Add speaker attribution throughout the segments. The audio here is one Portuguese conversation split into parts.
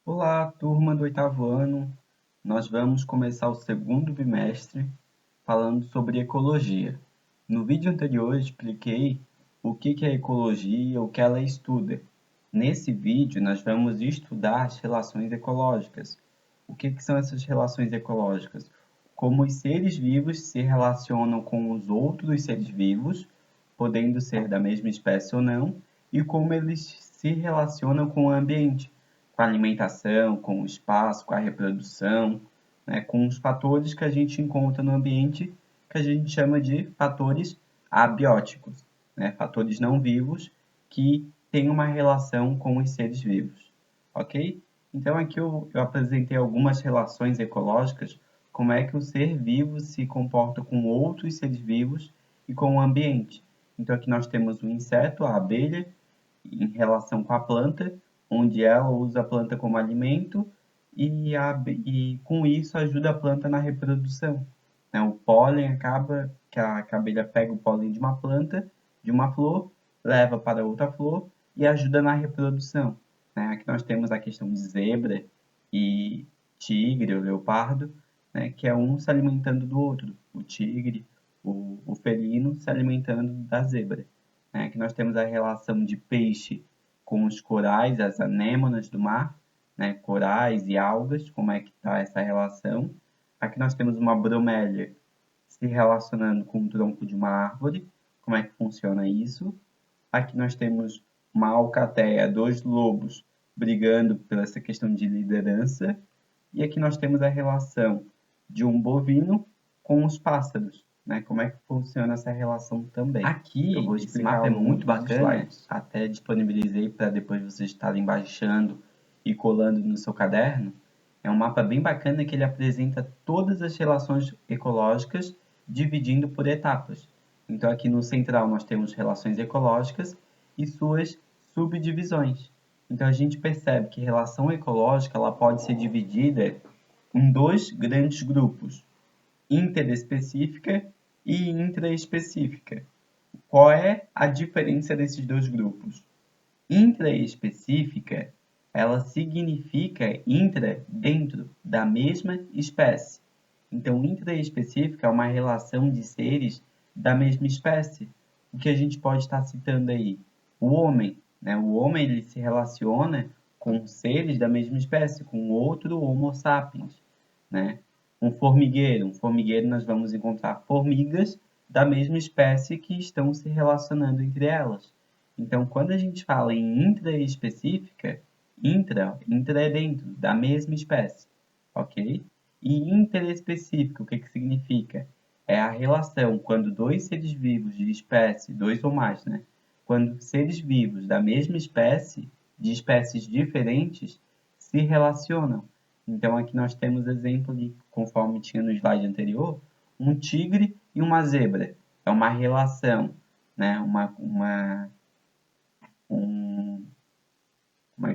Speaker 1: Olá, turma do oitavo ano. Nós vamos começar o segundo bimestre falando sobre ecologia. No vídeo anterior eu expliquei o que é ecologia, o que ela estuda. Nesse vídeo nós vamos estudar as relações ecológicas. O que são essas relações ecológicas? Como os seres vivos se relacionam com os outros seres vivos, podendo ser da mesma espécie ou não, e como eles se relacionam com o ambiente, com a alimentação, com o espaço, com a reprodução, né, com os fatores que a gente encontra no ambiente, que a gente chama de fatores abióticos, né, fatores não vivos que têm uma relação com os seres vivos, ok? Então aqui eu apresentei algumas relações ecológicas, como é que o ser vivo se comporta com outros seres vivos e com o ambiente. Então aqui nós temos o inseto, a abelha, em relação com a planta, onde ela usa a planta como alimento e com isso ajuda a planta na reprodução, né? O pólen acaba que a abelha pega o pólen de uma planta, de uma flor, leva para outra flor e ajuda na reprodução, né? Aqui nós temos a questão de zebra e tigre, o leopardo, né? Que é um se alimentando do outro, o tigre, o felino se alimentando da zebra, né? Aqui nós temos a relação de peixe com os corais, as anêmonas do mar, né? Corais e algas, como é que está essa relação. Aqui nós temos uma bromélia se relacionando com o tronco de uma árvore, como é que funciona isso. Aqui nós temos uma alcateia, dois lobos brigando por essa questão de liderança. E aqui nós temos a relação de um bovino com os pássaros, né? Como é que funciona essa relação também. Aqui, eu vou explicar, esse mapa é muito bacana, até disponibilizei para depois vocês estarem baixando e colando no seu caderno. É um mapa bem bacana que ele apresenta todas as relações ecológicas dividindo por etapas. Então aqui no central nós temos relações ecológicas e suas subdivisões. Então a gente percebe que relação ecológica ela pode ser dividida em dois grandes grupos, interespecífica e intraespecífica. Qual é a diferença desses dois grupos? Intraespecífica, ela significa intra, dentro da mesma espécie. Então, intraespecífica é uma relação de seres da mesma espécie. O que a gente pode estar citando aí? O homem, né? O homem ele se relaciona com seres da mesma espécie, com outro Homo sapiens, né? Um formigueiro nós vamos encontrar formigas da mesma espécie que estão se relacionando entre elas. Então, quando a gente fala em intraespecífica, intra é dentro da mesma espécie, ok? E interespecífica, o que significa? É a relação quando dois seres vivos de espécie, dois ou mais, né? Quando seres vivos da mesma espécie, de espécies diferentes, se relacionam. Então, aqui nós temos exemplo de, conforme tinha no slide anterior, um tigre e uma zebra. É uma relação, né? Como é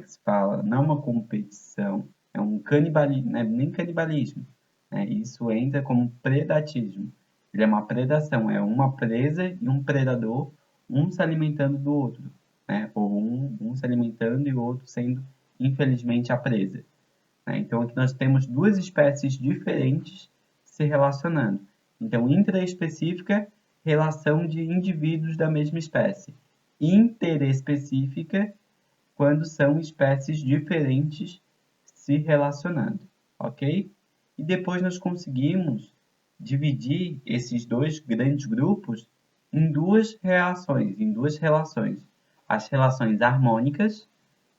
Speaker 1: que se fala? Não é uma competição, é um canibalismo, não é nem canibalismo, né? Isso entra como predatismo. Ele é uma predação, é uma presa e um predador, um se alimentando do outro, né? Ou um se alimentando e o outro sendo, infelizmente, a presa, né? Então, aqui nós temos duas espécies diferentes se relacionando. Então, intraespecífica, relação de indivíduos da mesma espécie. Interespecífica, quando são espécies diferentes se relacionando, ok? E depois nós conseguimos dividir esses dois grandes grupos em duas relações. As relações harmônicas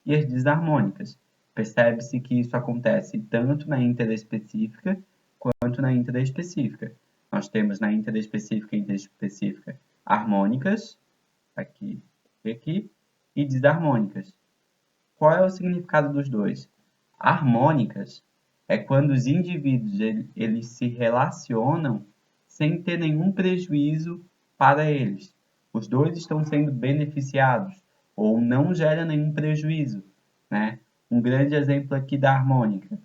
Speaker 1: e as desarmônicas. Percebe-se que isso acontece tanto na interespecífica quanto na intraespecífica. Nós temos na interespecífica e interespecífica harmônicas, aqui e aqui, e desarmônicas. Qual é o significado dos dois? Harmônicas é quando os indivíduos eles se relacionam sem ter nenhum prejuízo para eles. Os dois estão sendo beneficiados ou não gera nenhum prejuízo, né? Um grande exemplo aqui da harmônica.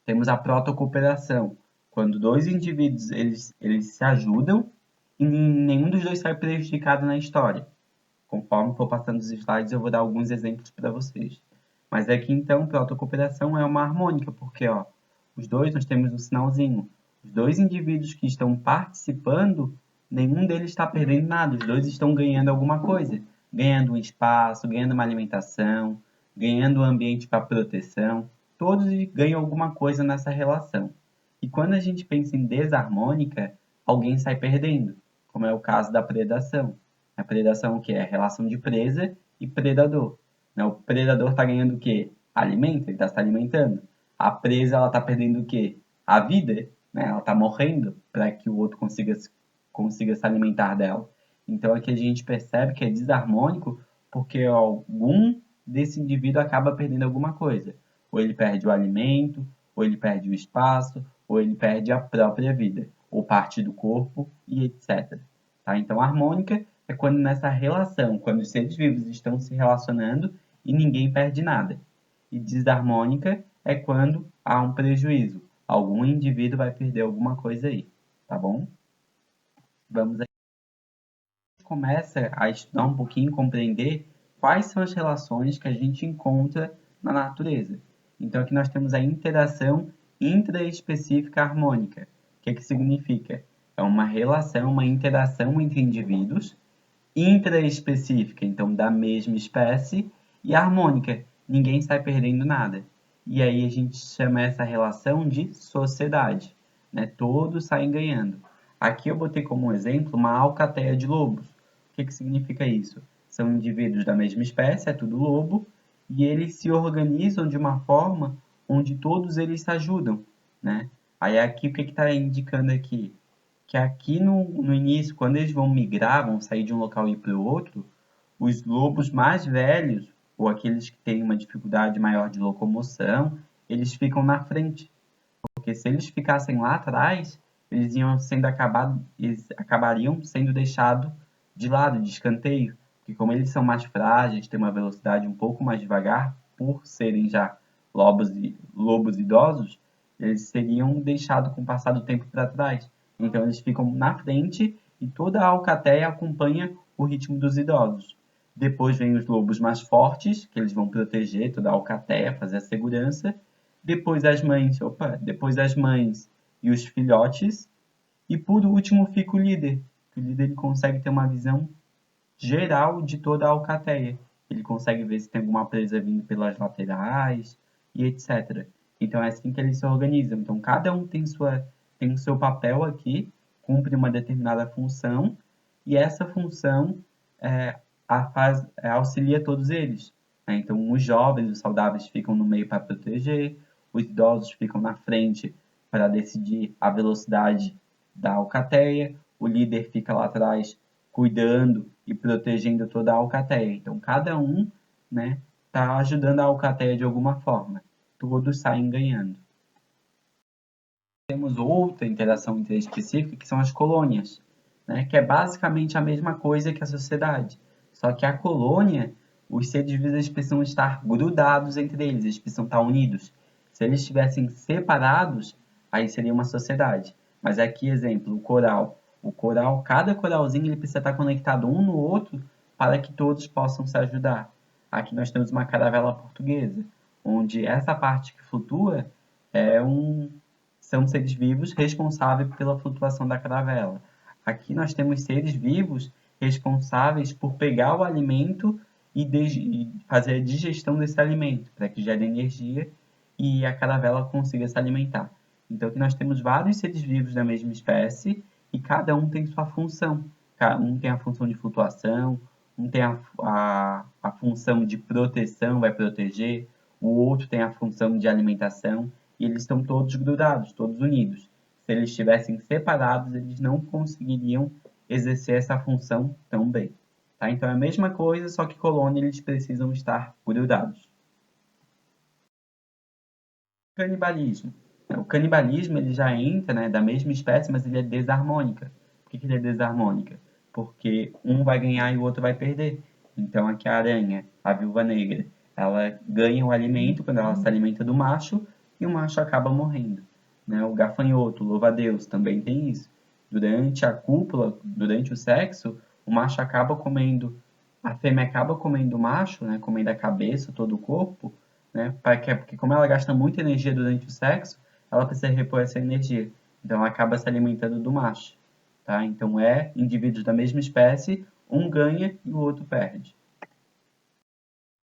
Speaker 1: Temos a protocooperação, quando dois indivíduos eles se ajudam e nenhum dos dois sai prejudicado na história. Conforme for passando os slides, eu vou dar alguns exemplos para vocês. Mas aqui, então, protocooperação é uma harmônica, porque, ó, os dois, nós temos um sinalzinho. Os dois indivíduos que estão participando, nenhum deles está perdendo nada, os dois estão ganhando alguma coisa. Ganhando um espaço, ganhando uma alimentação, ganhando um ambiente para proteção. Todos ganham alguma coisa nessa relação. E quando a gente pensa em desarmônica, alguém sai perdendo, como é o caso da predação. A predação, o que é? A relação de presa e predador. Né? O predador está ganhando o quê? Alimento, ele está se alimentando. A presa ela está perdendo o quê? A vida, né? Ela está morrendo para que o outro consiga se alimentar dela. Então aqui a gente percebe que é desarmônico porque algum desse indivíduo acaba perdendo alguma coisa. Ou ele perde o alimento, ou ele perde o espaço, ou ele perde a própria vida, ou parte do corpo e etc. Tá? Então, harmônica é quando nessa relação, quando os seres vivos estão se relacionando e ninguém perde nada. E desarmônica é quando há um prejuízo. Algum indivíduo vai perder alguma coisa aí, tá bom? Vamos aí. Começa a estudar um pouquinho, compreender quais são as relações que a gente encontra na natureza. Então aqui nós temos a interação intraespecífica harmônica. O que significa? É uma relação, uma interação entre indivíduos intraespecífica, então da mesma espécie, e harmônica, ninguém sai perdendo nada. E aí a gente chama essa relação de sociedade, né? Todos saem ganhando. Aqui eu botei como exemplo uma alcateia de lobos. O que significa isso? São indivíduos da mesma espécie, é tudo lobo, e eles se organizam de uma forma onde todos eles se ajudam, né? Aí aqui o que está indicando aqui? Que aqui no início, quando eles vão migrar, vão sair de um local e ir para o outro, os lobos mais velhos, ou aqueles que têm uma dificuldade maior de locomoção, eles ficam na frente. Porque se eles ficassem lá atrás, eles acabariam sendo deixados de lado, de escanteio. Porque como eles são mais frágeis, têm uma velocidade um pouco mais devagar, por serem já lobos idosos, eles seriam deixados com o passar do tempo para trás. Então eles ficam na frente e toda a alcateia acompanha o ritmo dos idosos. Depois vem os lobos mais fortes, que eles vão proteger toda a alcateia, fazer a segurança. Depois as mães e os filhotes. E por último fica o líder. O líder ele consegue ter uma visão geral de toda a alcateia. Ele consegue ver se tem alguma presa vindo pelas laterais e etc. Então é assim que eles se organizam. Então cada um tem o seu papel aqui, cumpre uma determinada função, e essa função auxilia todos eles. Né? Então os jovens, os saudáveis ficam no meio para proteger, os idosos ficam na frente para decidir a velocidade da alcateia, o líder fica lá atrás cuidando e protegendo toda a alcateia. Então, cada um, né, está ajudando a alcateia de alguma forma. Todos saem ganhando. Temos outra interação interespecífica, que são as colônias, né, que é basicamente a mesma coisa que a sociedade. Só que a colônia, os seres vivos precisam estar grudados entre eles, eles precisam estar unidos. Se eles estivessem separados, aí seria uma sociedade. Mas aqui, exemplo, o coral. O coral, cada coralzinho ele precisa estar conectado um no outro para que todos possam se ajudar. Aqui nós temos uma caravela portuguesa, onde essa parte que flutua é são seres vivos responsáveis pela flutuação da caravela. Aqui nós temos seres vivos responsáveis por pegar o alimento e fazer a digestão desse alimento, para que gere energia e a caravela consiga se alimentar. Então aqui nós temos vários seres vivos da mesma espécie e cada um tem sua função. Um tem a função de flutuação, um tem a função de proteção, vai proteger, o outro tem a função de alimentação, e eles estão todos grudados, todos unidos. Se eles estivessem separados, eles não conseguiriam exercer essa função tão bem. Tá? Então é a mesma coisa, só que colônia eles precisam estar grudados. Canibalismo. O canibalismo ele já entra, né, da mesma espécie, mas ele é desarmônica. Por que ele é desarmônica? Porque um vai ganhar e o outro vai perder. Então aqui a aranha, a viúva negra, ela ganha o alimento quando ela se alimenta do macho e o macho acaba morrendo. Né? O gafanhoto, louva-a-Deus, também tem isso. Durante a cúpula, durante o sexo, o macho acaba comendo, a fêmea acaba comendo o macho, né, comendo a cabeça, todo o corpo, né? Porque como ela gasta muita energia durante o sexo, ela precisa repor essa energia. Então, ela acaba se alimentando do macho, tá? Então, indivíduos da mesma espécie, um ganha e o outro perde.